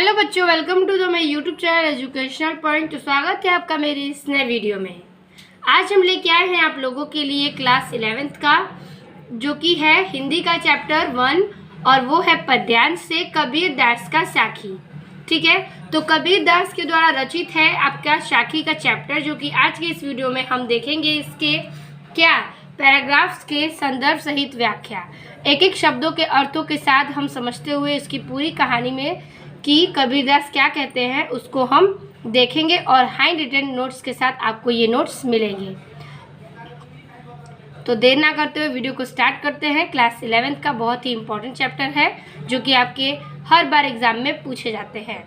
Hello बच्चों, welcome to the my YouTube channel educational point. तो स्वागत है आपका मेरे इस नए वीडियो में। आज हम लेके आए हैं आप लोगों के लिए क्लास 11th का, जो कि है हिंदी का चैप्टर 1 और वो है पद्यांश से कबीर दास का साखी। ठीक है, तो कबीर दास के द्वारा रचित है आपका साखी का चैप्टर, जो कि आज के इस वीडियो में हम देखेंगे इसके क्या पैराग्राफ्स के संदर्भ सहित व्याख्या, एक एक शब्दों के अर्थों के साथ हम समझते हुए इसकी पूरी कहानी में कि कबीरदास क्या कहते हैं उसको हम देखेंगे और हैंड रिटन नोट्स के साथ आपको ये नोट्स मिलेंगे। तो देर ना करते हुए वीडियो को स्टार्ट करते हैं। क्लास 11th का बहुत ही इम्पोर्टेंट चैप्टर है जो कि आपके हर बार एग्जाम में पूछे जाते हैं।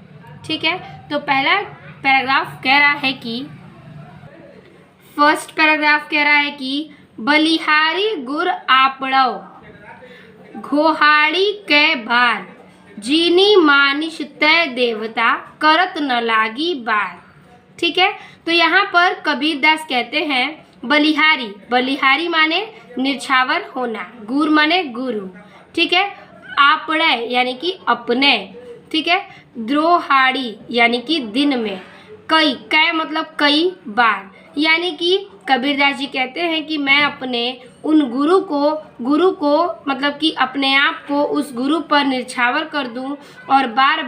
ठीक है, तो पहला पैराग्राफ कह रहा है कि फर्स्ट पैराग्राफ कह रहा है कि बलिहारी गुर आपड़ो घोहाड़ी के भार जीनी मानिश तय देवता करत न लागी बार। ठीक है, तो यहाँ पर कबीरदास कहते हैं बलिहारी, बलिहारी माने निछावर होना, गुर माने गुरु। ठीक है, आपड़े यानी कि अपने। ठीक है, द्रोहाड़ी यानी कि दिन में, कई कै मतलब कई बार, यानी कि कबीरदास जी कहते हैं कि मैं अपने उन गुरु को मतलब कि अपने आप को उस गुरु पर निछावर कर दूं और बार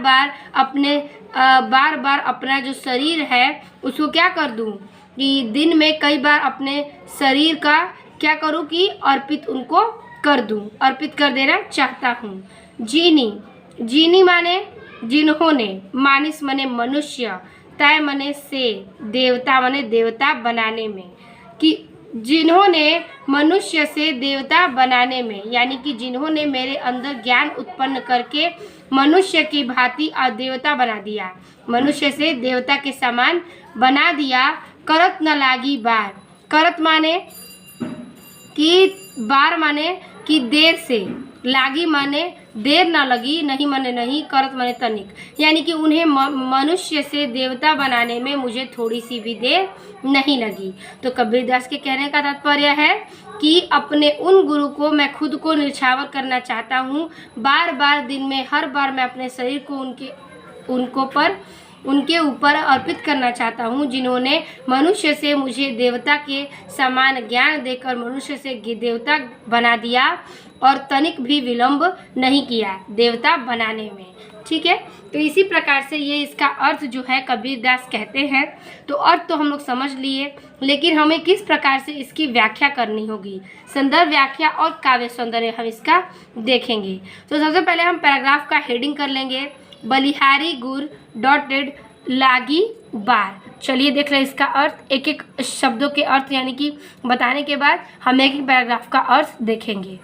बार अपना जो शरीर है उसको क्या कर दूं कि दिन में कई बार अपने शरीर का क्या करूं कि अर्पित उनको कर दूं, अर्पित कर देना चाहता हूं। जीनी, जीनी माने जिन्होंने, मानिस माने मनुष्य, तय माने से, देवता माने देवता बनाने में, कि जिन्होंने मनुष्य से देवता बनाने में, यानी कि जिन्होंने मेरे अंदर ज्ञान उत्पन्न करके मनुष्य की भांति देवता बना दिया, मनुष्य से देवता के समान बना दिया। करत न लागी बार, करत माने कि बार माने कि देर से, लागी माने देर ना लगी, नहीं माने नहीं, करत माने तनिक, यानी कि उन्हें मनुष्य से देवता बनाने में मुझे थोड़ी सी भी देर नहीं लगी। तो कबीरदास के कहने का तात्पर्य है कि अपने उन गुरु को मैं खुद को निछावर करना चाहता हूँ। बार बार दिन में हर बार मैं अपने शरीर को उनके ऊपर अर्पित करना चाहता हूँ, जिन्होंने मनुष्य से मुझे देवता के समान ज्ञान देकर मनुष्य से देवता बना दिया और तनिक भी विलंब नहीं किया देवता बनाने में। ठीक है, तो इसी प्रकार से ये इसका अर्थ जो है कबीरदास कहते हैं। तो अर्थ तो हम लोग समझ लिए, लेकिन हमें किस प्रकार से इसकी व्याख्या करनी होगी, संदर्भ व्याख्या और काव्य सौंदर्य हम इसका देखेंगे। तो सबसे पहले हम पैराग्राफ का हेडिंग कर लेंगे, बलिहारी गुर डॉटेड लागी बार। चलिए देख रहे हैं इसका अर्थ, एक एक शब्दों के अर्थ यानी कि बताने के बाद हम एक एक पैराग्राफ का अर्थ देखेंगे।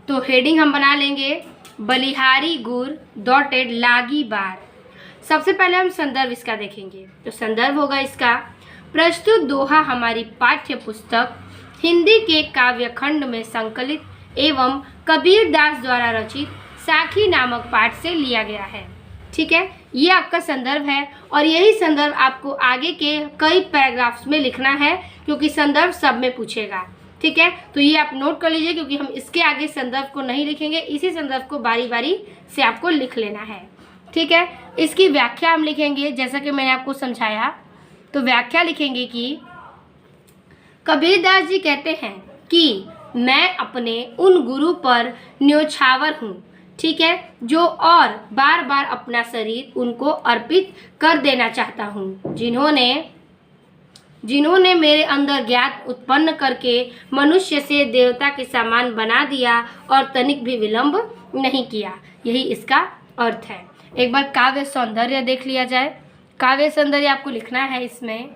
तो हेडिंग हम बना लेंगे बलिहारी गुर डॉटेड लागी बार। सबसे पहले हम संदर्भ इसका देखेंगे। तो संदर्भ होगा इसका, प्रस्तुत दोहा हमारी पाठ्य पुस्तक हिंदी के काव्य खंड में संकलित एवं कबीरदास द्वारा रचित साखी नामक पाठ से लिया गया है। ठीक है, ये आपका संदर्भ है और यही संदर्भ आपको आगे के कई पैराग्राफ्स में लिखना है, क्योंकि संदर्भ सब में पूछेगा। ठीक है, तो ये आप नोट कर लीजिए, क्योंकि हम इसके आगे संदर्भ को नहीं लिखेंगे, इसी संदर्भ को बारी बारी से आपको लिख लेना है। ठीक है, इसकी व्याख्या हम लिखेंगे जैसा कि मैंने आपको समझाया। तो व्याख्या लिखेंगे कि कबीरदास जी कहते हैं कि मैं अपने उन गुरु पर न्योछावर हूँ, ठीक है, जो और बार बार अपना शरीर उनको अर्पित कर देना चाहता हूँ, जिन्होंने मेरे अंदर ज्ञान उत्पन्न करके मनुष्य से देवता के समान बना दिया और तनिक भी विलंब नहीं किया। यही इसका अर्थ है। एक बार काव्य सौंदर्य देख लिया जाए। काव्य सौंदर्य आपको लिखना है इसमें।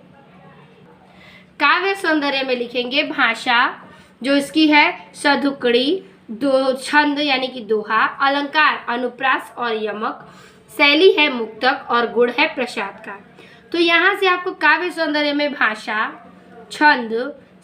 काव्य सौंदर्य में लिखेंगे भाषा जो इसकी है सधुकड़ी, दो छंद यानी कि दोहा, अलंकार अनुप्रास और यमक, शैली है मुक्तक और गुण है प्रसाद का। तो यहाँ से आपको काव्य सौंदर्य में भाषा, छंद,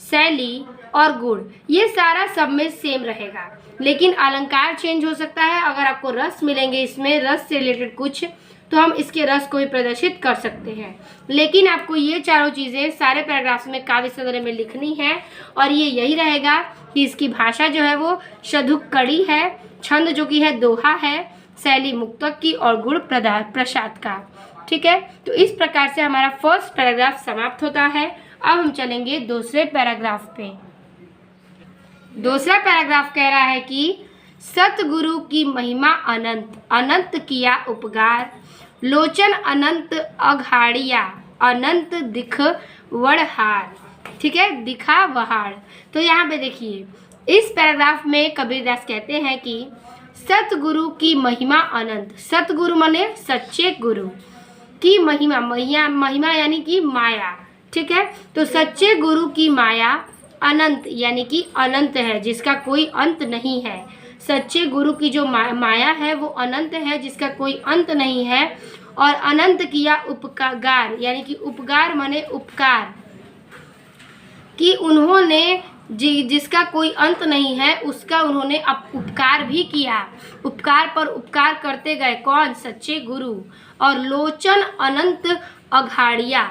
शैली और गुण ये सारा सब में सेम रहेगा, लेकिन अलंकार चेंज हो सकता है। अगर आपको रस मिलेंगे इसमें, रस से रिलेटेड कुछ, तो हम इसके रस को भी प्रदर्शित कर सकते हैं। लेकिन आपको ये चारों चीज़ें सारे पैराग्राफ्स में काव्य सौंदर्य में लिखनी है और ये यही रहेगा कि इसकी भाषा जो है वो सधुक कड़ी है, छंद जो कि है दोहा है, शैली मुक्तक की और गुण प्रसाद का। ठीक है, तो इस प्रकार से हमारा फर्स्ट पैराग्राफ समाप्त होता है। अब हम चलेंगे दूसरे पैराग्राफ पे। दूसरा पैराग्राफ कह रहा है कि सतगुरु की महिमा अनंत, अनंत किया उपकार, लोचन अनंत अघाड़िया, अनंत दिख वड़हार। ठीक है, दिखा वहाड़। तो यहाँ पे देखिए, इस पैराग्राफ में कबीरदास कहते हैं कि सतगुरु की महिमा अनंत, सतगुरु माने सच्चे गुरु की महिमा, महिमा यानी कि माया। ठीक है, तो सच्चे गुरु की माया अनंत यानी कि अनंत है, जिसका कोई अंत नहीं है। सच्चे गुरु की जो माया है वो अनंत है, जिसका कोई अंत नहीं है। और अनंत किया उपकार यानी कि उपकार माने उपकार, कि उन्होंने जिसका कोई अंत नहीं है उसका उन्होंने उपकार भी किया। उपकार पर उपकार करते गए, कौन? सच्चे गुरु। और लोचन अनंत अघाड़िया,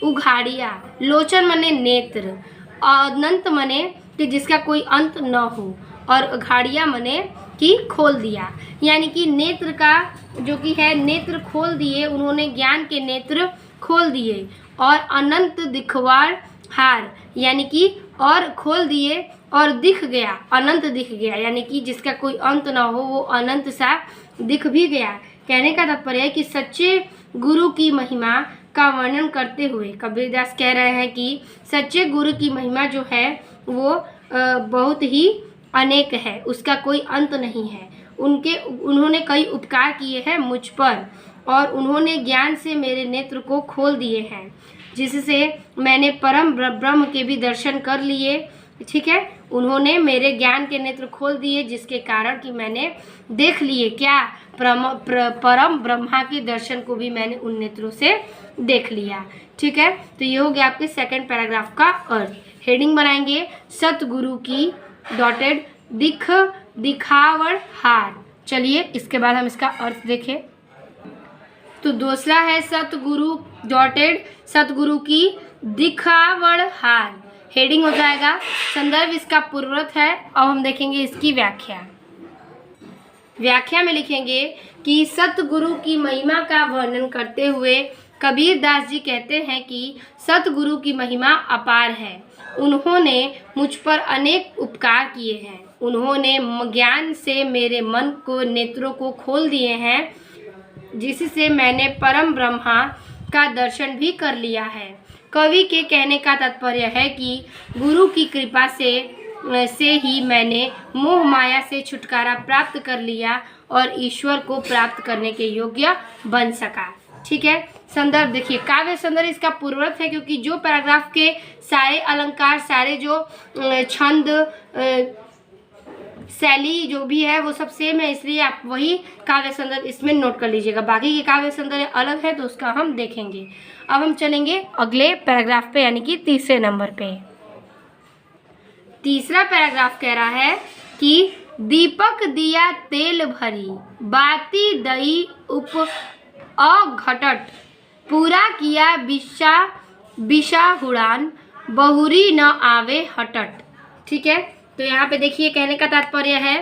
उघाड़िया, लोचन माने नेत्र, अनंत माने कि जिसका कोई अंत न हो, और अघाड़िया माने कि खोल दिया, यानी कि नेत्र का जो कि है नेत्र खोल दिए, उन्होंने ज्ञान के नेत्र खोल दिए। और अनंत दिखवाड़ हार यानी कि और खोल दिए और दिख गया, अनंत दिख गया, यानी कि जिसका कोई अंत ना हो वो अनंत सा दिख भी गया। कहने का तात्पर्य है कि सच्चे गुरु की महिमा का वर्णन करते हुए कबीरदास कह रहे हैं कि सच्चे गुरु की महिमा जो है वो बहुत ही अनेक है, उसका कोई अंत नहीं है। उन्होंने कई उपकार किए हैं मुझ पर, और उन्होंने ज्ञान से मेरे नेत्र को खोल दिए हैं, जिससे मैंने परम ब्रह्म के भी दर्शन कर लिए। ठीक है, उन्होंने मेरे ज्ञान के नेत्र खोल दिए, जिसके कारण कि मैंने देख लिए क्या? परम ब्रह्मा के दर्शन को भी मैंने उन नेत्रों से देख लिया। ठीक है, तो ये हो गया आपके सेकंड पैराग्राफ का अर्थ। हेडिंग बनाएंगे सतगुरु की डॉटेड दिखावड़ हार। चलिए इसके बाद हम इसका अर्थ देखें। तो दूसरा है सतगुरु डॉटेड सतगुरु की दिखावड़ हार। हेडिंग हो जाएगा, संदर्भ इसका पूर्ववर्त है। अब हम देखेंगे इसकी व्याख्या। व्याख्या में लिखेंगे कि सतगुरु की महिमा का वर्णन करते हुए कबीरदास जी कहते हैं कि सतगुरु की महिमा अपार है। उन्होंने मुझ पर अनेक उपकार किए हैं। उन्होंने ज्ञान से मेरे मन को नेत्रों को खोल दिए हैं, जिससे मैंने परम ब्रह्मा का दर्शन भी कर लिया है। कवि के कहने का तात्पर्य है कि गुरु की कृपा से ही मैंने मोह माया से छुटकारा प्राप्त कर लिया और ईश्वर को प्राप्त करने के योग्य बन सका। ठीक है, संदर्भ देखिए, काव्य संदर्भ इसका पूर्ववर्त है, क्योंकि जो पैराग्राफ के सारे अलंकार, सारे जो छंद, शैली जो भी है वो सब सेम है, इसलिए आप वही काव्य संदर्भ इसमें नोट कर लीजिएगा। बाकी के काव्य संदर्भ अलग है तो उसका हम देखेंगे। अब हम चलेंगे अगले पैराग्राफ पे, यानी कि तीसरे नंबर पे। तीसरा पैराग्राफ कह रहा है कि दीपक दिया तेल भरी, बाती दई उप अघटट, पूरा किया बिशा हुड़ान, बहुरी न आवे हटट। ठीक है, तो यहाँ पे देखिए कहने का तात्पर्य है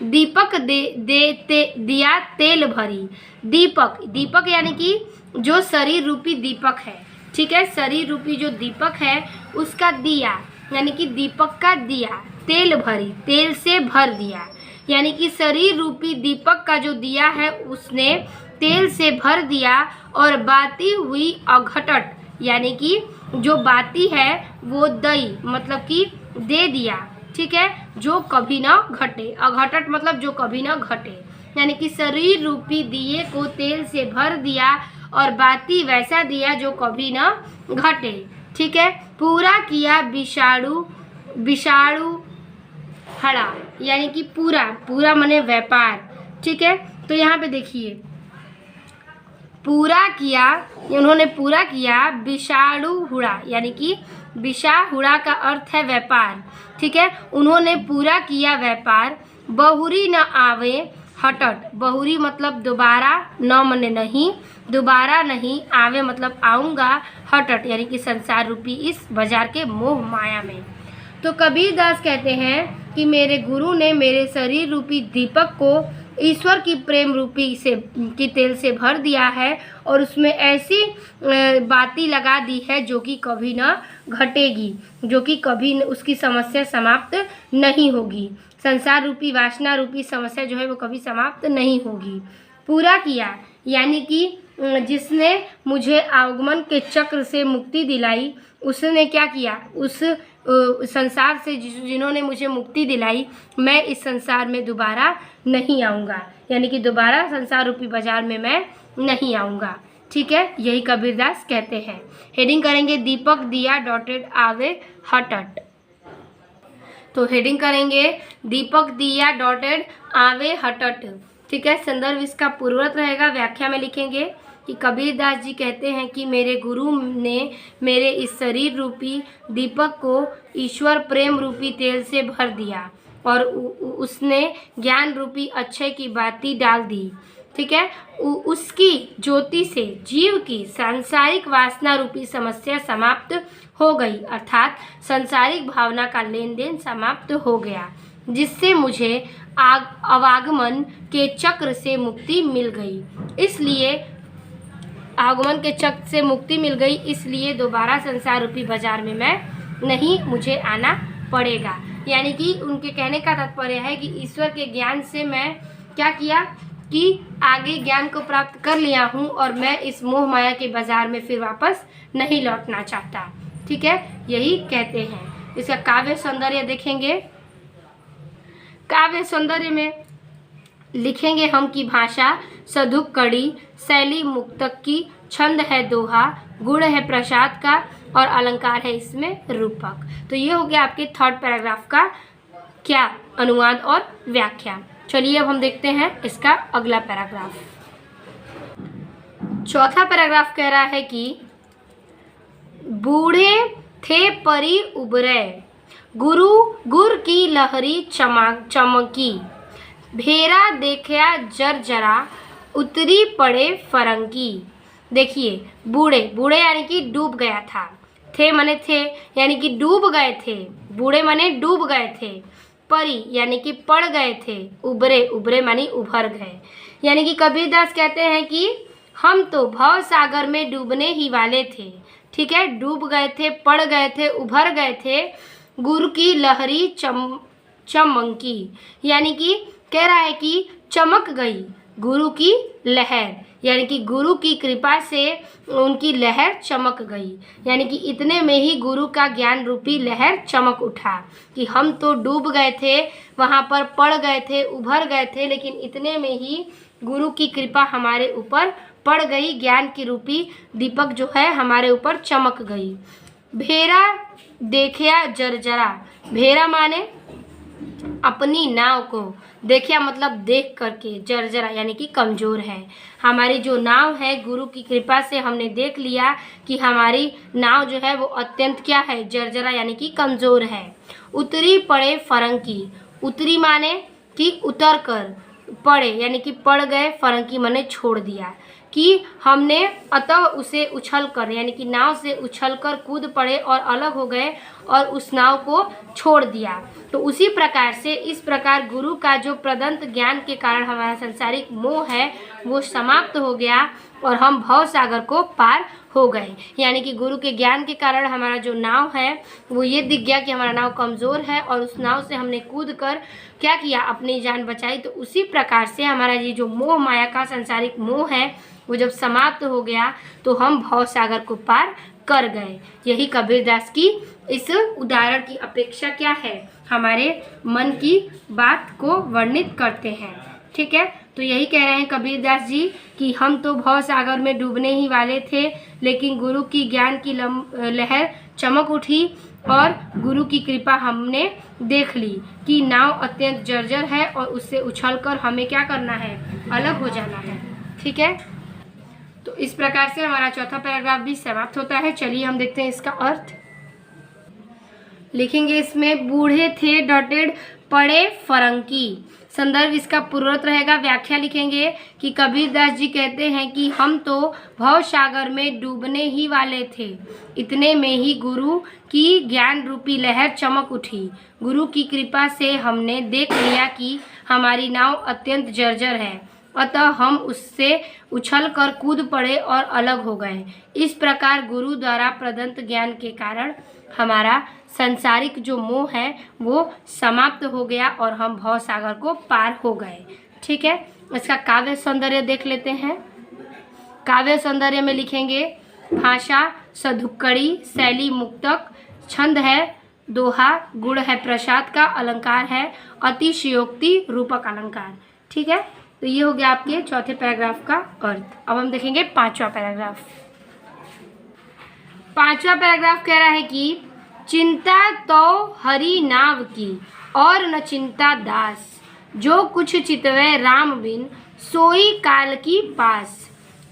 दीपक दिया तेल भरी। दीपक यानी कि जो शरीर रूपी दीपक है। ठीक है, शरीर रूपी जो दीपक है उसका दिया, यानी कि दीपक का दिया तेल भरी, तेल से भर दिया, यानी कि शरीर रूपी दीपक का जो दिया है उसने तेल से भर दिया। और बाती हुई अघटट, यानी कि जो बाती है वो दई मतलब कि दे दिया। ठीक है, जो कभी ना घटे। अघटट मतलब जो कभी ना घटे, यानी कि शरीर रूपी दिए को तेल से भर दिया और बाती वैसा दिया जो कभी ना घटे। ठीक है, पूरा किया विषाणु हड़ा, यानी कि पूरा माने व्यापार। ठीक है, तो यहाँ पे देखिए उन्होंने पूरा किया विषाणु हुड़ा, यानी कि विषाहुड़ा का अर्थ है व्यापार। ठीक है, उन्होंने पूरा किया व्यापार। बहुरी न आवे हटट, बहुरी मतलब दोबारा, न मने नहीं, दोबारा नहीं, आवे मतलब आऊँगा, हटट यानी कि संसार रूपी इस बाजार के मोह माया में। तो कबीरदास कहते हैं कि मेरे गुरु ने मेरे शरीर रूपी दीपक को ईश्वर की प्रेम रूपी से की तेल से भर दिया है और उसमें ऐसी बाती लगा दी है जो कि कभी ना घटेगी, जो कि कभी उसकी समस्या समाप्त नहीं होगी। संसार रूपी वासना रूपी समस्या जो है वो कभी समाप्त नहीं होगी। पूरा किया यानी कि जिसने मुझे आगमन के चक्र से मुक्ति दिलाई, उसने क्या किया, उस संसार से जिन्होंने मुझे मुक्ति दिलाई, मैं इस संसार में दोबारा नहीं आऊँगा, यानी कि दोबारा संसार रूपी बाजार में मैं नहीं आऊँगा। ठीक है, यही कबीरदास कहते हैं। हेडिंग करेंगे दीपक दिया डॉटेड आवे हट हट। तो हेडिंग करेंगे दीपक दिया डॉटेड आवे हट हट। ठीक है, संदर्भ इसका पूर्वत रहेगा। व्याख्या में लिखेंगे कि कबीरदास जी कहते हैं कि मेरे गुरु ने मेरे इस शरीर रूपी दीपक को ईश्वर प्रेम रूपी तेल से भर दिया और उसने ज्ञान रूपी अक्षय की बाती डाल दी। ठीक है, उसकी ज्योति से जीव की सांसारिक वासना रूपी समस्या समाप्त हो गई, अर्थात सांसारिक भावना का लेन देन समाप्त हो गया, जिससे मुझे अवागमन के चक्र से मुक्ति मिल गई। इसलिए आगमन के चक्र से मुक्ति मिल गई, इसलिए दोबारा संसार रूपी बाजार में मैं नहीं मुझे आना पड़ेगा। यानी कि उनके कहने का तात्पर्य है कि ईश्वर के ज्ञान से मैं क्या किया कि आगे ज्ञान को प्राप्त कर लिया हूँ और मैं इस मोह माया के बाजार में फिर वापस नहीं लौटना चाहता। ठीक है, यही कहते हैं। इसका काव्य सौंदर्य देखेंगे। काव्य सौंदर्य में लिखेंगे हम की भाषा सधुक कड़ी, शैली मुक्तक की, छंद है दोहा, गुण है प्रसाद का और अलंकार है इसमें रूपक। तो ये हो गया आपके थर्ड पैराग्राफ का क्या अनुवाद और व्याख्या। चलिए अब हम देखते हैं इसका अगला पैराग्राफ। चौथा पैराग्राफ कह रहा है कि बूढ़े थे परी उबरे, गुरु गुर की लहरी चमकी, भेरा देखया जरा उतरी पड़े फरंगी। देखिए बूढ़े, बूढ़े यानी कि डूब गया था, थे माने थे यानी कि डूब गए थे, बूढ़े माने डूब गए थे, परी यानी कि पड़ गए थे, उबरे, उबरे मानी उभर गए। यानी कि कबीरदास कहते हैं कि हम तो भव सागर में डूबने ही वाले थे। ठीक है, डूब गए थे, पड़ गए थे, उभर गए थे। गुरु की लहरी चमकी, यानी कि कह रहा है कि चमक गई गुरु की लहर, यानी कि गुरु की कृपा से उनकी लहर चमक गई। यानी कि इतने में ही गुरु का ज्ञान रूपी लहर चमक उठा कि हम तो डूब गए थे, वहाँ पर पड़ गए थे, उभर गए थे, लेकिन इतने में ही गुरु की कृपा हमारे ऊपर पड़ गई, ज्ञान की रूपी दीपक जो है हमारे ऊपर चमक गई। भेरा देखया जरा, भेरा माने अपनी नाव को, देखिया मतलब देख करके, जर्जरा यानी कि कमज़ोर है। हमारी जो नाव है गुरु की कृपा से हमने देख लिया कि हमारी नाव जो है वो अत्यंत क्या है, जर्जरा यानी कि कमज़ोर है। उतरी पड़े फरंकी, उतरी माने कि उतर कर, पड़े यानी कि पड़ गए, फरंकी माने छोड़ दिया, कि हमने अतः उसे उछल कर यानी कि नाव से उछल कर कूद पड़े और अलग हो गए और उस नाव को छोड़ दिया। तो उसी प्रकार से इस प्रकार गुरु का जो प्रदंत ज्ञान के कारण हमारा सांसारिक मोह है वो समाप्त हो गया और हम भव सागर को पार हो गए। यानी कि गुरु के ज्ञान के कारण हमारा जो नाव है वो ये दिख गया कि हमारा नाव कमज़ोर है और उस नाव से हमने कूद कर क्या किया, अपनी जान बचाई। तो उसी प्रकार से हमारा ये जो मोह माया का सांसारिक मोह है वो जब समाप्त हो गया तो हम भव सागर को पार कर गए। यही कबीरदास की इस उदाहरण की अपेक्षा क्या है, हमारे मन की बात को वर्णित करते हैं। ठीक है, तो यही कह रहे हैं कबीरदास जी कि हम तो भव सागर में डूबने ही वाले थे, लेकिन गुरु की ज्ञान की लहर चमक उठी और गुरु की कृपा हमने देख ली कि नाव अत्यंत जर्जर है और उससे उछलकर हमें क्या करना है, अलग हो जाना है। ठीक है, तो इस प्रकार से हमारा चौथा पैराग्राफ भी समाप्त होता है। चलिए हम देखते हैं इसका अर्थ। लिखेंगे इसमें बूढ़े थे डॉटेड पड़े फरंकी, संदर्भ इसका पूर्वत रहेगा। व्याख्या लिखेंगे कि कबीरदास जी कहते हैं कि हम तो भव सागर में डूबने ही वाले थे, इतने में ही गुरु की ज्ञान रूपी लहर चमक उठी। गुरु की कृपा से हमने देख लिया कि हमारी नाव अत्यंत जर्जर है, अतः हम उससे उछलकर कूद पड़े और अलग हो गए। इस प्रकार गुरु द्वारा प्रदत्त ज्ञान के कारण हमारा सांसारिक जो मोह है वो समाप्त हो गया और हम भव सागर को पार हो गए। ठीक है, इसका काव्य सौंदर्य देख लेते हैं। काव्य सौंदर्य में लिखेंगे भाषा सधुक्कड़ी, शैली मुक्तक, छंद है दोहा, गुण है प्रसाद का, अलंकार है अतिशयोक्ति रूपक अलंकार। ठीक है, तो ये हो गया आपके चौथे पैराग्राफ का अर्थ। अब हम देखेंगे पांचवा पैराग्राफ। पांचवा पैराग्राफ कह रहा है कि चिंता तो हरि नाव की और न चिंता दास, जो कुछ चितवे राम बिन सोई काल की पास।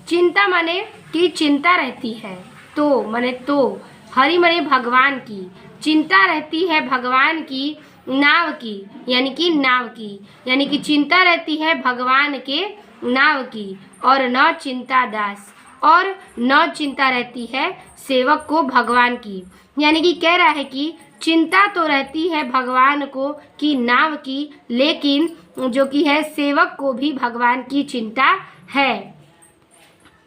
चिंता माने कि चिंता रहती है, तो माने तो, हरि माने भगवान की, चिंता रहती है भगवान की नाव की, यानी कि नाव की, यानी कि चिंता रहती है भगवान के नाव की, और न चिंता दास, और न चिंता रहती है सेवक को भगवान की। यानी कि कह रहा है कि चिंता तो रहती है भगवान को की नाव की, लेकिन जो कि है सेवक को भी भगवान की चिंता है।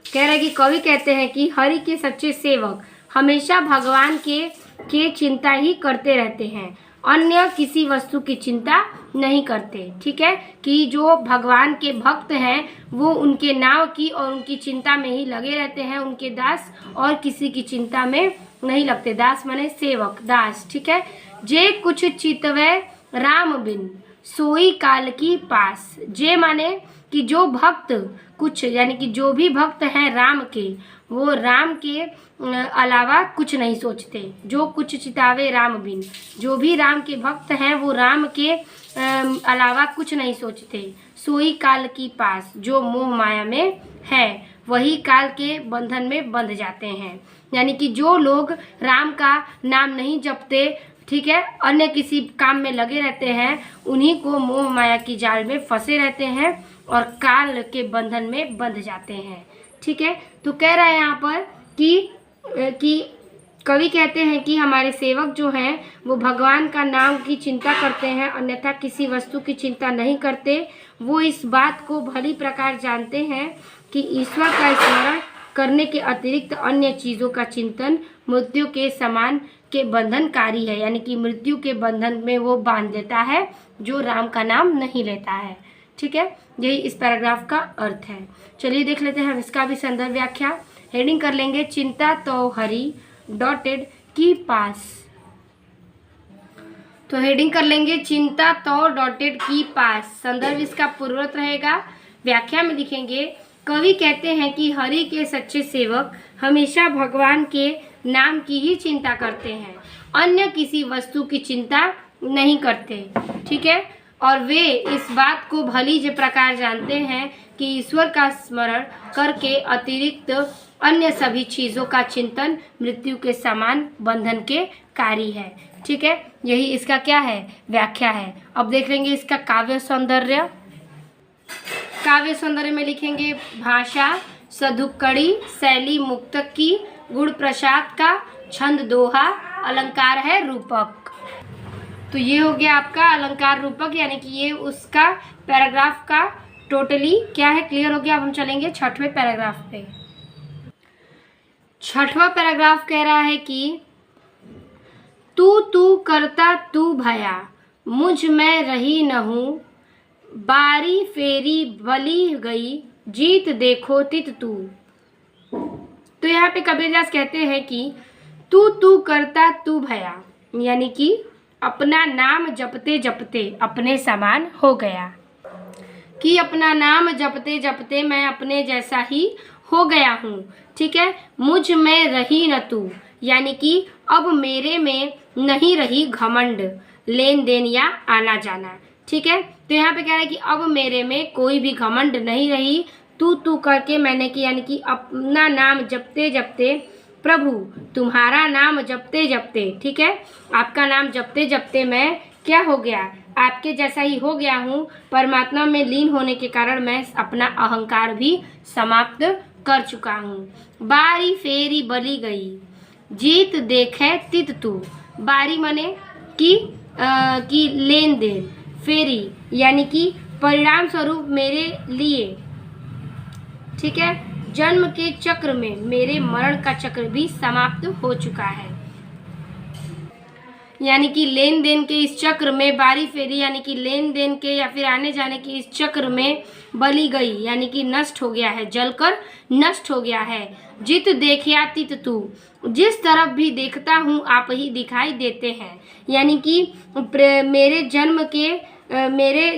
कह रहा है कि कवि कहते हैं कि हरि के सच्चे सेवक हमेशा भगवान के चिंता ही करते रहते हैं, अन्य किसी वस्तु की चिंता नहीं करते। ठीक है, कि जो भगवान के भक्त हैं वो उनके नाव की और उनकी चिंता में ही लगे रहते हैं, उनके दास और किसी की चिंता में नहीं लगते। दास माने सेवक, दास। ठीक है, जे कुछ चितवे राम बिन सोई काल की पास। जे माने कि जो भक्त कुछ, यानी कि जो भी भक्त हैं राम के, वो राम के अलावा कुछ नहीं सोचते। जो कुछ चितावे राम बिन, जो भी राम के भक्त हैं वो राम के अलावा कुछ नहीं सोचते। सोई काल की पास, जो मोह माया में है वही काल के बंधन में बंध जाते हैं। यानी कि जो लोग राम का नाम नहीं जपते, ठीक है, अन्य किसी काम में लगे रहते हैं, उन्हीं को मोह माया की जाल में फंसे रहते हैं और काल के बंधन में बंध जाते हैं। ठीक है, तो कह रहा है यहाँ पर कि कवि कहते हैं कि हमारे सेवक जो हैं वो भगवान का नाम की चिंता करते हैं, अन्यथा किसी वस्तु की चिंता नहीं करते। वो इस बात को भली प्रकार जानते हैं कि ईश्वर का स्मरण करने के अतिरिक्त अन्य चीज़ों का चिंतन मृत्यु के समान के बंधनकारी है। यानी कि मृत्यु के बंधन में वो बांध देता है जो राम का नाम नहीं लेता है। ठीक है, यही इस पैराग्राफ का अर्थ है। चलिए देख लेते हैं इसका भी संदर्भ व्याख्या। हेडिंग कर लेंगे चिंता तो हरि डॉटेड की पास। तो हेडिंग कर लेंगे चिंता तो डॉटेड की पास। संदर्भ इसका पूर्ववत रहेगा। व्याख्या में लिखेंगे कवि कहते हैं कि हरि के सच्चे सेवक हमेशा भगवान के नाम की ही चिंता करते हैं, अन्य किसी वस्तु की चिंता नहीं करते। ठीक है, और वे इस बात को भली जे प्रकार जानते हैं कि ईश्वर का स्मरण करके अतिरिक्त अन्य सभी चीज़ों का चिंतन मृत्यु के समान बंधन के कारी है। ठीक है, यही इसका क्या है, व्याख्या है। अब देख लेंगे इसका काव्य सौंदर्य। काव्य सौंदर्य में लिखेंगे भाषा सधुक्कड़ी, शैली मुक्तक की, गुण प्रसाद का, छंद दोहा, अलंकार है रूपक। तो ये हो गया आपका अलंकार रूपक, यानी कि ये उसका पैराग्राफ का टोटली क्या है, क्लियर हो गया। अब हम चलेंगे छठवें पैराग्राफ पे। छठवां पैराग्राफ कह रहा है कि तू करता तू भया, मुझ में रही न हूँ, बारी फेरी बली गई, जीत देखो तित तू। तो यहाँ पे कबीरदास कहते हैं कि तू करता तू भया, यानी कि अपना नाम जपते जपते अपने समान हो गया, कि अपना नाम जपते जपते मैं अपने जैसा ही हो गया हूँ। ठीक है, मुझ में रही न तू, यानी कि अब मेरे में नहीं रही घमंड, लेन देन या आना जाना। ठीक है, तो यहाँ पे कह रहा है कि अब मेरे में कोई भी घमंड नहीं रही। तू करके मैंने कि, यानी कि अपना नाम जपते जपते, प्रभु तुम्हारा नाम जपते जपते, ठीक है, आपका नाम जपते जपते मैं क्या हो गया, आपके जैसा ही हो गया हूँ। परमात्मा में लीन होने के कारण मैं अपना अहंकार भी समाप्त कर चुका हूँ। बारी फेरी बली गई, जीत देखे तित तू। बारी माने कि लेन देन, फेरी यानी कि परिणाम स्वरूप मेरे लिए, ठीक है, जन्म के चक्र में मेरे मरण का चक्र भी समाप्त हो चुका है। यानी कि लेन देन के इस चक्र में बारी फेरी, यानी कि लेन देन के या फिर आने जाने के इस चक्र में बली गई, यानी कि नष्ट हो गया है, जलकर नष्ट हो गया है। जित देखिया तित तू, जिस तरफ भी देखता हूँ आप ही दिखाई देते हैं। यानी कि मेरे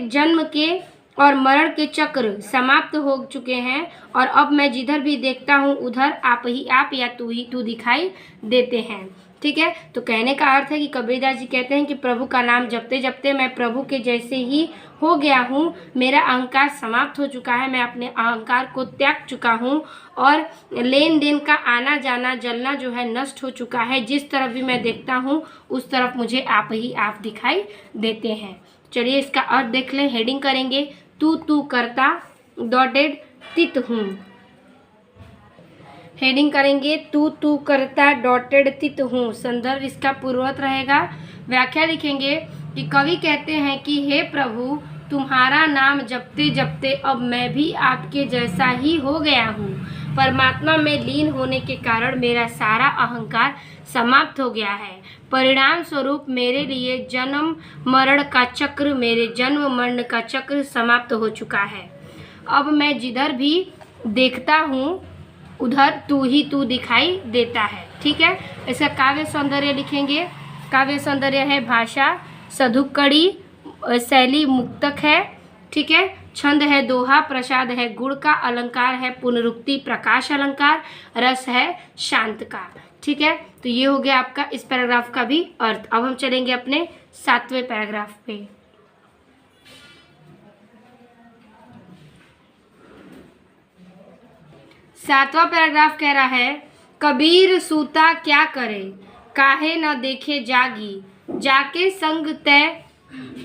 जन्म के और मरण के चक्र समाप्त हो चुके हैं और अब मैं जिधर भी देखता हूँ उधर आप या तू दिखाई देते हैं। ठीक है, तो कहने का अर्थ है कि कबीरदास जी कहते हैं कि प्रभु का नाम जपते जपते मैं प्रभु के जैसे ही हो गया हूँ, मेरा अहंकार समाप्त हो चुका है, मैं अपने अहंकार को त्याग चुका हूँ और लेन देन का आना जाना जलना जो है नष्ट हो चुका है। जिस तरफ भी मैं देखता हूँ उस तरफ मुझे आप ही आप दिखाई देते हैं। चलिए इसका अर्थ देख लें। हेडिंग करेंगे तू करता डॉटेड तित हूँ। हेडिंग करेंगे तू करता डॉटेड तित हूँ। संदर्भ इसका पूर्वत रहेगा। व्याख्या लिखेंगे कि कवि कहते हैं कि हे प्रभु, तुम्हारा नाम जपते जपते अब मैं भी आपके जैसा ही हो गया हूँ। परमात्मा में लीन होने के कारण मेरा सारा अहंकार समाप्त हो गया है। परिणाम स्वरूप मेरे लिए जन्म मरण का चक्र, मेरे जन्म मरण का चक्र समाप्त हो चुका है। अब मैं जिधर भी देखता हूँ उधर तू दिखाई देता है। ठीक है, इसका काव्य सौंदर्य लिखेंगे। काव्य सौंदर्य है भाषा सधुक्कड़ी, शैली मुक्तक है। ठीक है, छंद है दोहा, प्रसाद है गुण का, अलंकार है पुनरुक्ति प्रकाश अलंकार, रस है शांत का। ठीक है, तो ये हो गया आपका इस पैराग्राफ का भी अर्थ। अब हम चलेंगे अपने 7वें पैराग्राफ पे। 7वां पैराग्राफ कह रहा है, कबीर सूता क्या करे, काहे न देखे जागी, जाके संग तय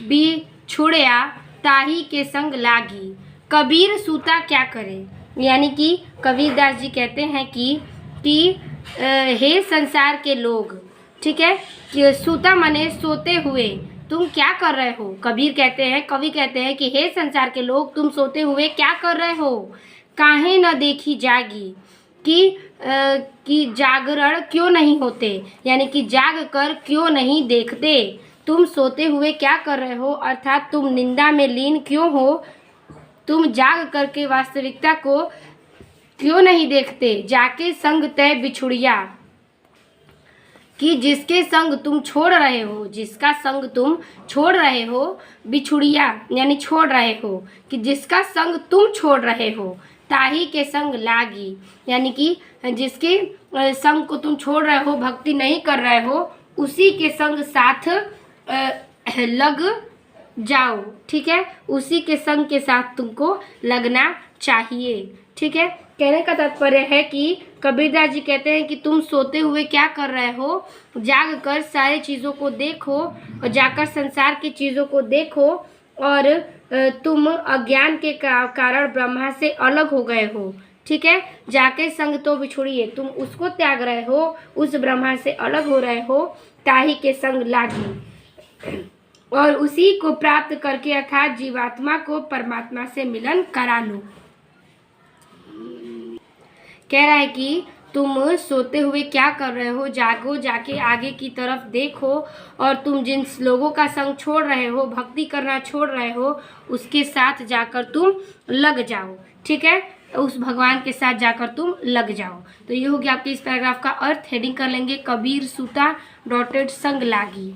भी छुड़या, ताही के संग लागी। कबीर सूता क्या करे, यानी कि कबीरदास जी कहते हैं कि हे संसार के लोग, ठीक है, कि सूता माने सोते हुए तुम क्या कर रहे हो। कबीर कहते हैं, कवि कहते हैं कि हे संसार के लोग, तुम सोते हुए क्या कर रहे हो। काहे न देखी जागी, कि जागरण क्यों नहीं होते, यानी कि जाग कर क्यों नहीं देखते। तुम सोते हुए क्या कर रहे हो, अर्थात तुम निंदा में लीन क्यों हो, तुम जाग करके वास्तविकता को क्यों नहीं देखते। जाके संग तय बिछुड़िया, कि जिसके संग तुम छोड़ रहे हो, जिसका संग तुम छोड़ रहे हो, बिछुड़िया यानी छोड़ रहे हो, कि जिसका संग तुम छोड़ रहे हो, ताही के संग लागी, यानी कि जिसके संग को तुम छोड़ रहे हो, भक्ति नहीं कर रहे हो, उसी के संग साथ लग जाओ। ठीक है, उसी के संग के साथ तुमको लगना चाहिए। ठीक है, कहने का तात्पर्य है कि कबीरदास जी कहते हैं कि तुम सोते हुए क्या कर रहे हो, जाग कर सारी चीज़ों को देखो और जाकर संसार की चीज़ों को देखो, और तुम अज्ञान के कारण ब्रह्मा से अलग हो गए हो। ठीक है, जाके संग तो बिछुड़िए, तुम उसको त्याग रहे हो, उस ब्रह्मा से अलग हो रहे हो, ताही के संग लागी, और उसी को प्राप्त करके अर्थात जीवात्मा को परमात्मा से मिलन करा लो। कह रहा है कि तुम सोते हुए क्या कर रहे हो, जागो, जाके आगे की तरफ देखो, और तुम जिन लोगों का संग छोड़ रहे हो, भक्ति करना छोड़ रहे हो, उसके साथ जाकर तुम लग जाओ। ठीक है, उस भगवान के साथ जाकर तुम लग जाओ। तो ये हो गया आपके इस पैराग्राफ का अर्थ। हेडिंग कर लेंगे कबीर सूता डॉटेड संग लागी।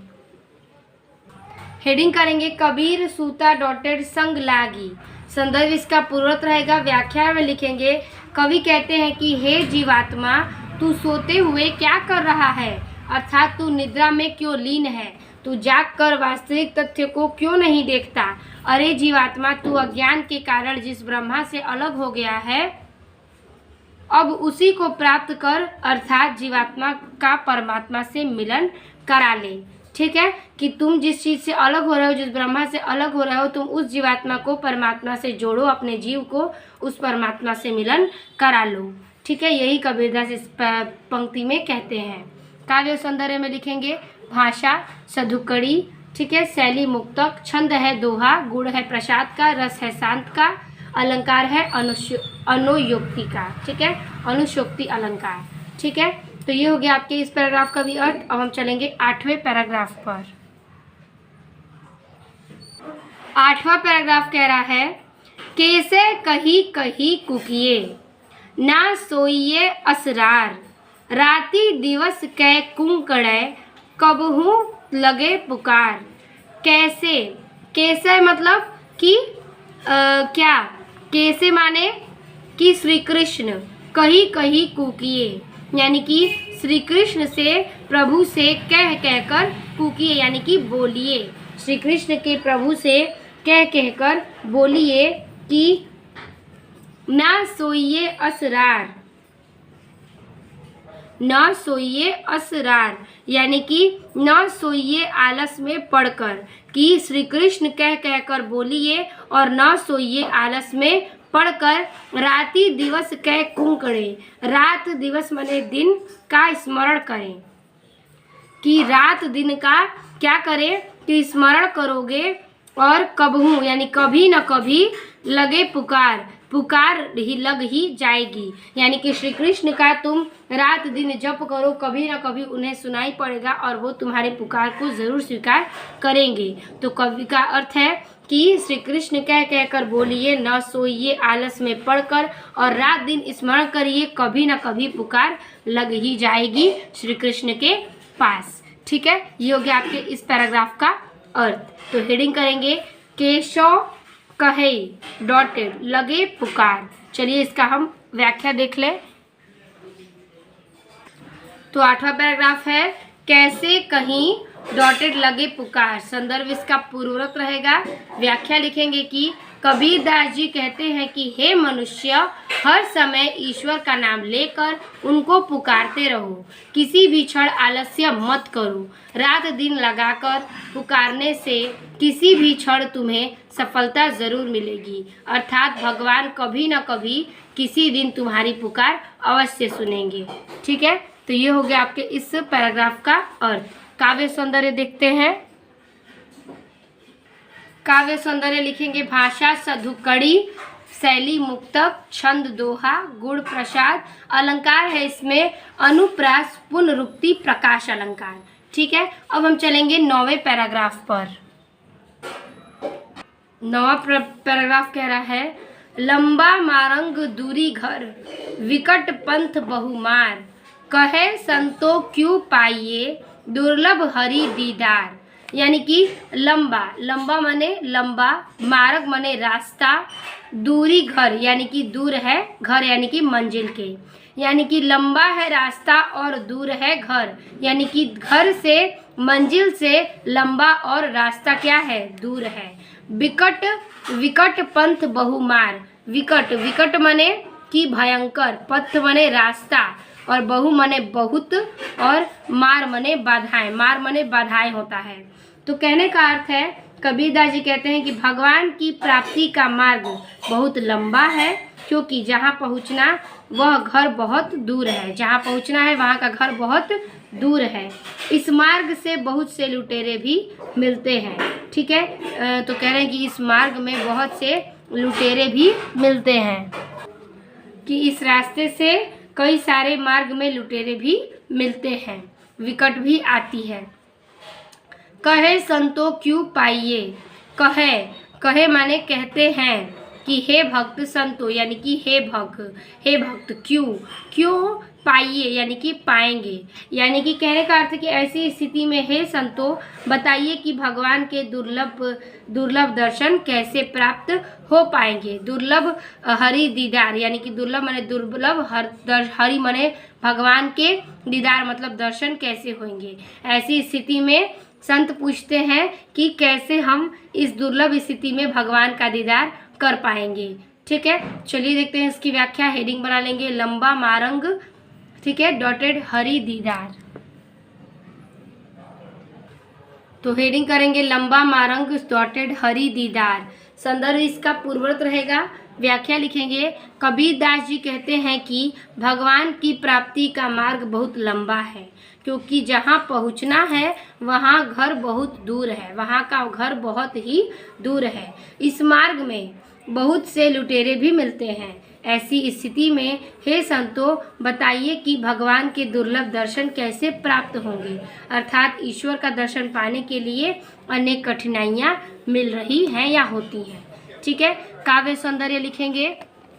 हेडिंग करेंगे कबीर सूता डॉटेड संग लागी। संदर्भ इसका पूर्वत रहेगा। व्याख्या में लिखेंगे, कवि कहते हैं कि हे जीवात्मा, तू सोते हुए क्या कर रहा है, अर्थात तू निद्रा में क्यों लीन है, तू जाग कर वास्तविक तथ्य को क्यों नहीं देखता। अरे जीवात्मा, तू अज्ञान के कारण जिस ब्रह्मा से अलग हो गया है, अब उसी को प्राप्त कर, अर्थात जीवात्मा का परमात्मा से मिलन करा ले। ठीक है, कि तुम जिस चीज़ से अलग हो रहे हो, जिस ब्रह्मा से अलग हो रहे हो, तुम उस जीवात्मा को परमात्मा से जोड़ो, अपने जीव को उस परमात्मा से मिलन करा लो। ठीक है, यही कबीरदास इस पंक्ति में कहते हैं। काव्य सौंदर्य में लिखेंगे भाषा सधुक्कड़ी, ठीक है। शैली मुक्तक, छंद है दोहा, गुण है प्रसाद का, रस है शांत का, अलंकार है अनुयोक्ति का। ठीक है, अनुशोक्ति अलंकार। ठीक है, तो ये हो गया आपके इस पैराग्राफ का भी अर्थ। अब हम चलेंगे 8वें पैराग्राफ पर। 8वां पैराग्राफ कह रहा है, कैसे कही कही कुकिए, ना सोइए असरार, राति दिवस कै कुंकड़े, कबहू लगे पुकार। कैसे, कैसे मतलब कि क्या, कैसे माने कि श्री कृष्ण कही कही कुकिए, यानी कि श्री कृष्ण से प्रभु से कह कहकर कुकिए, यानी कि बोलिए। श्री कृष्ण के प्रभु से कह कहकर बोलिए कि ना सोइए असरार, न सोइए असरार, यानी कि न सोइए आलस में पड़कर, कि श्री कृष्ण कह कहकर बोलिए और न सोइए आलस में पढ़कर, राति दिवस कै कुंकड़े, रात दिवस माने दिन का स्मरण करें, कि रात दिन का क्या करें कि स्मरण करोगे, और कबहू यानी कभी न कभी लगे पुकार, पुकार ही लग ही जाएगी, यानी कि श्री कृष्ण का तुम रात दिन जप करो, कभी ना कभी उन्हें सुनाई पड़ेगा और वो तुम्हारे पुकार को ज़रूर स्वीकार करेंगे। तो कवि का अर्थ है कि श्री कृष्ण कह कहकर बोलिए, न सोइए आलस में पड़कर, और रात दिन स्मरण करिए, कभी ना कभी पुकार लग ही जाएगी श्री कृष्ण के पास। ठीक है, ये हो गया आपके इस पैराग्राफ का अर्थ। तो हेडिंग करेंगे, केशव कहे डॉटेड लगे पुकार। चलिए इसका हम व्याख्या देख लें। तो 8वां पैराग्राफ है, कैसे कहीं डॉटेड लगे पुकार। संदर्भ इसका पूर्वक रहेगा। व्याख्या लिखेंगे कि कबीरदास जी कहते हैं कि हे मनुष्य, हर समय ईश्वर का नाम लेकर उनको पुकारते रहो, किसी भी क्षण आलस्य मत करो, रात दिन लगाकर पुकारने से किसी भी क्षण तुम्हें सफलता जरूर मिलेगी, अर्थात भगवान कभी न कभी किसी दिन तुम्हारी पुकार अवश्य सुनेंगे। ठीक है, तो ये हो गया आपके इस पैराग्राफ का अर्थ। काव्य सौंदर्य देखते हैं। काव्य सौंदर्य लिखेंगे, भाषा सधुकड़ी, शैली मुक्तक, छंद दोहा, गुण प्रसाद, अलंकार है इसमें अनुप्रास, पुनरुक्ति, प्रकाश अलंकार। ठीक है, अब हम चलेंगे 9वें पैराग्राफ पर। 9वां पैराग्राफ कह रहा है, लंबा मारंग दूरी घर, विकट पंथ बहुमार, कहे संतो क्यों पाइए, दुर्लभ हरि दीदार। यानी कि लंबा, लंबा माने लंबा, मार्ग माने रास्ता, दूरी घर यानी कि दूर है, घर यानी कि मंजिल के, यानी कि लंबा है रास्ता और दूर है घर, यानी कि घर से मंजिल से लंबा और रास्ता क्या है, दूर है। विकट, विकट पंथ बहुमार, विकट, विकट माने कि भयंकर, पथ माने रास्ता, और बहु माने बहुत, और मार माने बाधाएं, मार माने बाधाएं होता है। तो कहने का अर्थ है, कबीरदास जी कहते हैं कि भगवान की प्राप्ति का मार्ग बहुत लंबा है, क्योंकि जहाँ पहुँचना वह घर बहुत दूर है, जहाँ पहुँचना है वहाँ का घर बहुत दूर है। इस मार्ग से बहुत से लुटेरे भी मिलते हैं। ठीक है, तो कह रहे हैं कि इस मार्ग में बहुत से लुटेरे भी मिलते हैं, कि इस रास्ते से कई सारे मार्ग में लुटेरे भी मिलते हैं, विकट भी आती है। कहे संतो क्यों पाइए, कहे, कहे माने कहते हैं कि हे भक्त संतो यानी कि हे भक्त क्यों, क्यों पाइए यानी कि पाएंगे, यानी कि कहने का अर्थ कि ऐसी स्थिति में हे संतो बताइए कि भगवान के दुर्लभ दर्शन कैसे प्राप्त हो पाएंगे। दुर्लभ हरि दीदार यानी कि दुर्लभ माने दुर्लभ, हरि माने भगवान के, दीदार मतलब दर्शन कैसे होंगे। ऐसी स्थिति में संत पूछते हैं कि कैसे हम इस दुर्लभ स्थिति में भगवान का दीदार कर पाएंगे। ठीक है, चलिए देखते हैं इसकी व्याख्या। हेडिंग बना लेंगे, लंबा मारंग, ठीक है, डॉटेड हरि दीदार। तो हेडिंग करेंगे, लंबा मारंग डॉटेड हरि दीदार। संदर्भ इसका पूर्ववर्त रहेगा। व्याख्या लिखेंगे। कबीर दास जी कहते हैं कि भगवान की प्राप्ति का मार्ग बहुत लंबा है, क्योंकि जहाँ पहुँचना है वहाँ घर बहुत दूर है, वहाँ का घर बहुत ही दूर है। इस मार्ग में बहुत से लुटेरे भी मिलते हैं। ऐसी स्थिति में हे संतों, बताइए कि भगवान के दुर्लभ दर्शन कैसे प्राप्त होंगे, अर्थात ईश्वर का दर्शन पाने के लिए अनेक कठिनाइयाँ मिल रही हैं या होती हैं। ठीक है। काव्य सौंदर्य लिखेंगे।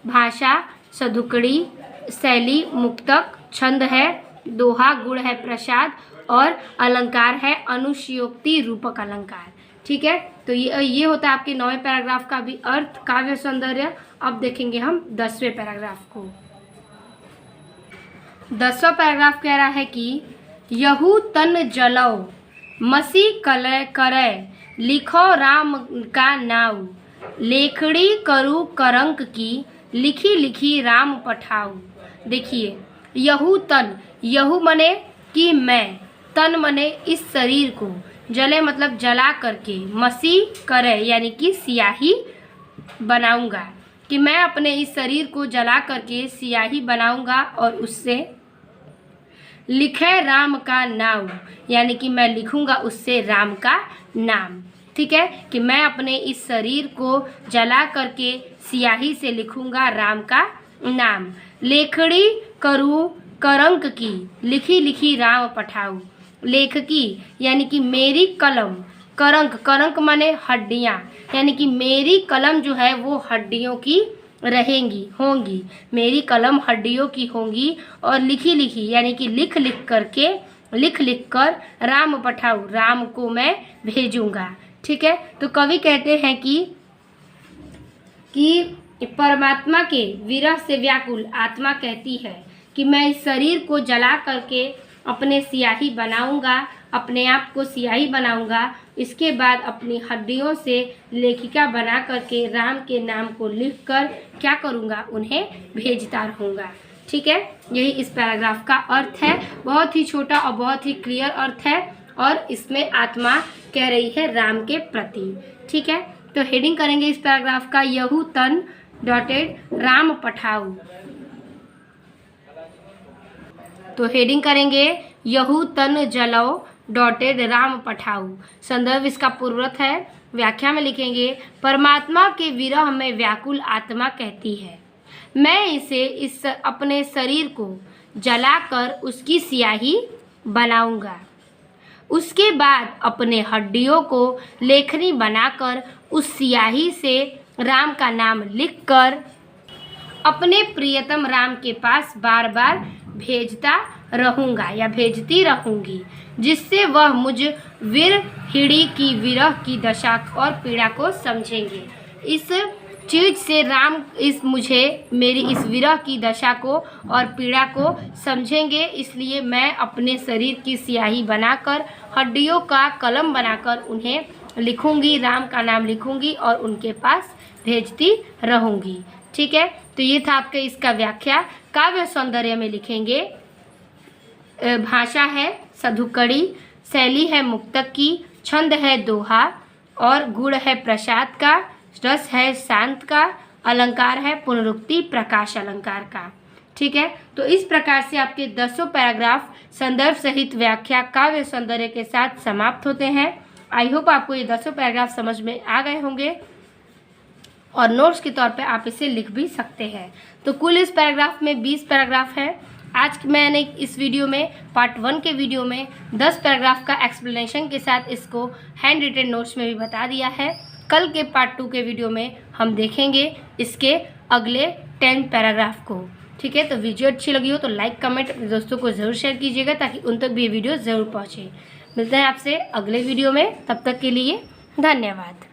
भाषा सधुकड़ी, शैली मुक्तक, छंद है दोहा, गुण है प्रसाद और अलंकार है अनुशयोक्ति रूपक अलंकार। ठीक है। तो ये होता है आपके 9वें पैराग्राफ का भी अर्थ, काव्य सौंदर्य। अब देखेंगे हम 10वें पैराग्राफ को। 10वां पैराग्राफ कह रहा है कि यहू तन जलौ मसी कलय करय, लिखो राम का नाउ, लेखड़ी करू करंक की, लिखी लिखी राम पठाऊ। देखिए, यहू तन, यहू मने कि मैं, तन मने इस शरीर को, जले मतलब जला करके, मसी करे यानी कि स्याही बनाऊंगा, कि मैं अपने इस शरीर को जला करके स्याही बनाऊंगा और उससे लिखे राम का नाम, यानी कि मैं लिखूंगा उससे राम का नाम। ठीक है। कि मैं अपने इस शरीर को जला करके स्याही से लिखूंगा राम का नाम। लेखड़ी करूँ करंक की, लिखी लिखी राम पठाऊ। लेखकी यानी कि मेरी कलम, करंक, करंक माने हड्डियाँ, यानी कि मेरी कलम जो है वो हड्डियों की रहेंगी, होंगी, मेरी कलम हड्डियों की होंगी। और लिखी लिखी यानी कि लिख लिख करके, लिख लिख कर राम पठाऊ, राम को मैं भेजूंगा। ठीक है। तो कवि कहते हैं कि परमात्मा के विरह से व्याकुल आत्मा कहती है कि मैं इस शरीर को जला करके अपने स्याही बनाऊंगा, अपने आप को स्याही बनाऊंगा। इसके बाद अपनी हड्डियों से लेखिका बना करके राम के नाम को लिखकर क्या करूंगा, उन्हें भेजता रहूँगा। ठीक है। यही इस पैराग्राफ का अर्थ है। बहुत ही छोटा और बहुत ही क्लियर अर्थ है और इसमें आत्मा कह रही है राम के प्रति। ठीक है। तो हेडिंग करेंगे इस पैराग्राफ का, यहू तन डॉटेड राम पठाऊ। तो हेडिंग करेंगे यहू तन जलौ डॉटेड राम पठाऊ। संदर्भ इसका पूर्वरत है। व्याख्या में लिखेंगे, परमात्मा के विरह में व्याकुल आत्मा कहती है, मैं इस अपने शरीर को जलाकर उसकी स्याही बनाऊंगा। उसके बाद अपने हड्डियों को लेखनी बनाकर उस स्याही से राम का नाम लिखकर अपने प्रियतम राम के पास बार बार भेजता रहूँगा या भेजती रहूँगी, जिससे वह मुझ विरहिणी की विरह की दशा और पीड़ा को समझेंगे। इस चीज़ से राम मुझे मेरी इस विरह की दशा को और पीड़ा को समझेंगे, इसलिए मैं अपने शरीर की स्याही बनाकर, हड्डियों का कलम बनाकर उन्हें लिखूंगी, राम का नाम लिखूंगी और उनके पास भेजती रहूंगी। ठीक है। तो ये था आपके इसका व्याख्या। काव्य सौंदर्य में लिखेंगे, भाषा है सधुकड़ी, शैली है मुक्तक की, छंद है दोहा और गुण है प्रसाद का, रस है शांत का, अलंकार है पुनरुक्ति प्रकाश अलंकार का। ठीक है। तो इस प्रकार से आपके 10 पैराग्राफ संदर्भ सहित व्याख्या काव्य सौंदर्य के साथ समाप्त होते हैं। आई होप आपको ये 10 पैराग्राफ समझ में आ गए होंगे और नोट्स के तौर पे आप इसे लिख भी सकते हैं। तो कुल इस पैराग्राफ में 20 पैराग्राफ है। आज मैंने इस वीडियो में पार्ट 1 के वीडियो में 10 पैराग्राफ का एक्सप्लेनेशन के साथ इसको हैंड रिटन नोट्स में भी बता दिया है। कल के पार्ट 2 के वीडियो में हम देखेंगे इसके अगले 10 पैराग्राफ को। ठीक है। तो वीडियो अच्छी लगी हो तो लाइक कमेंट अपने दोस्तों को ज़रूर शेयर कीजिएगा ताकि उन तक भी ये वीडियो ज़रूर पहुँचे। मिलते हैं आपसे अगले वीडियो में, तब तक के लिए धन्यवाद।